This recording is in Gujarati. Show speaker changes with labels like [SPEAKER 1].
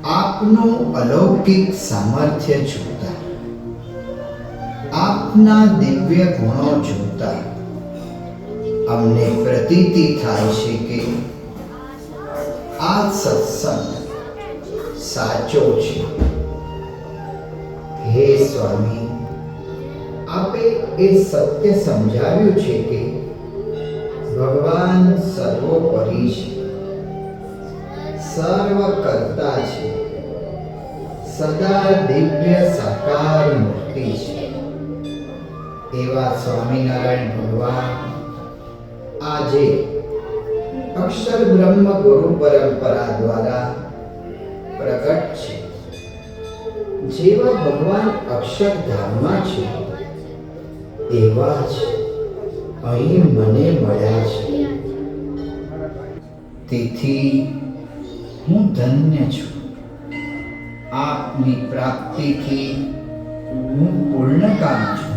[SPEAKER 1] આપનું અલૌકિક સામર્થ્ય જોતા, આપના દિવ્ય ગુણો જોતા અમને પ્રતીતિ થાય છે કે આ સત્સંગ સાચો છે. હે સ્વામી, આપે એ સત્ય સમજાવ્યું છે કે ભગવાન સર્વોપરી છે, સર્વ કરતા છે, સદા દિવ્ય સાકાર મૂર્તિ છે. એવા સ્વામિનારાયણ ભગવાન આજે અક્ષર બ્રહ્મ ગુરુ પરંપરા દ્વારા પ્રગટ છે. જેવા ભગવાન અક્ષરધામમાં છે એવા જ અહીં મને મળ્યા છે. તેથી હું ધન્ય છું. આપની પ્રાપ્તિથી હું પૂર્ણકામ છું.